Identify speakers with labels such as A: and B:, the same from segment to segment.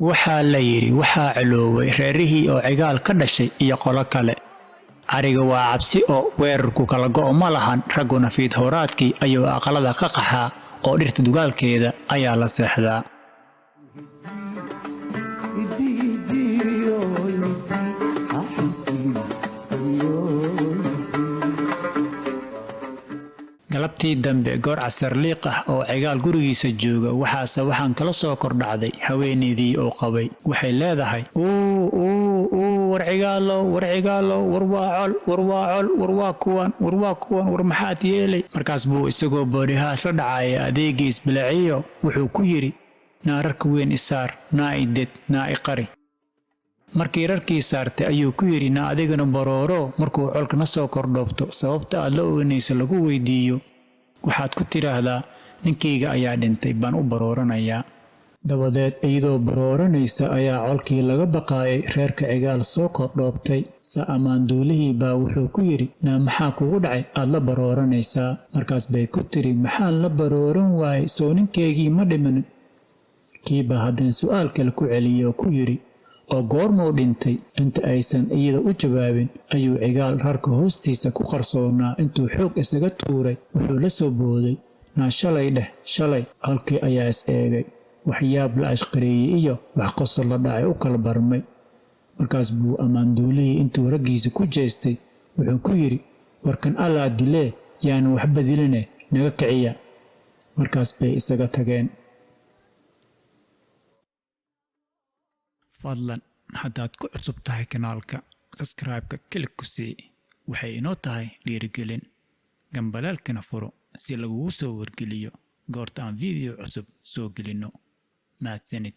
A: waxaa la yidhi waxaa calooway reerihii oo cigaal ka dhashay iyo qolo kale. Ariga waa cabsi oo weerarku kala go'o ma lahan, ragguna fiid hooraadkii ayuu aqalada ka qaxaa oo dhirta dugaalkeeda ayaa la seexdaa. galabtii dambe goor casar liiq ah oo cigaal gurigiisa jooga waxaan kala soo kordhacday haweeneydii oo qabay. Waxay leedahay war cigaalo war waa kuwan war maxaad yeelay. Markaas buu isagoo boodhihaas la dhacaya adeegiis bilaciyo wuxuu ku yidhi naararka weyn isaar naa ided naa iqari. markii rarkii saartay ayuu ku yidhi na adigana barooro. Markuu colkana soo kordhoobto sababta aad la oynaysa lagu weydiiyo waxaad ku tiraahdaa ninkayga ayaa dhintay baan u barooranayaa. dabadeed iyadoo barooranaysa ayaa colkii laga baqaayay reerka cigaal soo kordhoobtay. ammaan duulihii baa wuxuu ku yidhi naa maxaa kugu dhacay aad la barooranaysaa. markaas bay ku tiri maxaan la barooran waayey soo ninkaygii ma dhiman. kiibaa haddana su'aal kale ku celiyey oo ku yidhi oo goormuu dhintay. inta aysan iyada u jawaabin ayuu cigaal rarka hoostiisa ku qarsoonaa intuu xoog isaga tuuray wuxuu la soo booday naa shalay dheh shalay. halkii ayaa is eegay waxyaab la ashqareeyey iyo wax qosol la dhacay u kala barmay. markaas buu ammaan duulihii intuu raggiisa ku jeestay wuxuu ku yidhi warkan allaa dilee yaanan waxba diline naga kiciya. markaas bay isaga tageen. fadlan haddaad ku cusub tahay kanaalka subscribe-ka klik ku sii. waxay inoo tahay dhiirigelin. gambalaalkana furo si lagugu soo wargeliyo goorta aan video cusub soo gelinno. mahadsanid.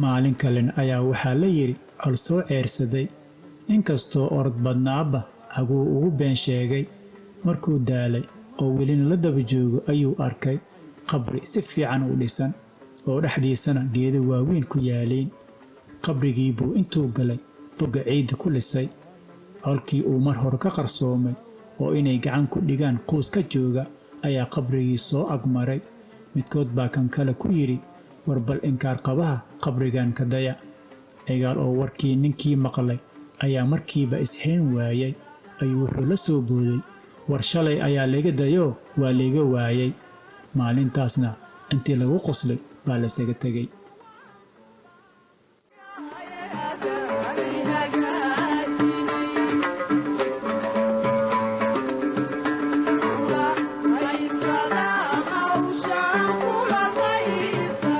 A: maalin kalena ayaa waxaa la yidhi col soo ceersaday. inkastoo orod badnaaba haguu ugu been sheegay. markuu daalay oo welina la daba joogo ayuu arkay qabri si fiican u dhisan oo dhexdiisana geedo waaweyn ku yaaliin. qabrigii buu intuu galay bogga ciidda ku lisay. colkii uu mar hore ka qarsoomay oo inay gacan ku dhigaan quus ka jooga ayaa qabrigii soo agmaray. midkood baa kan kale ku yidhi war bal inkaar qabaha qabrigan ka daya. cigaal oo warkii ninkii maqlay ayaa markiiba isheen waayay ayuu wuxuu la soo booday war shalay ayaa laga dayo waa laga waayay. maalintaasna intii lagu qoslay baa la isaga tegay.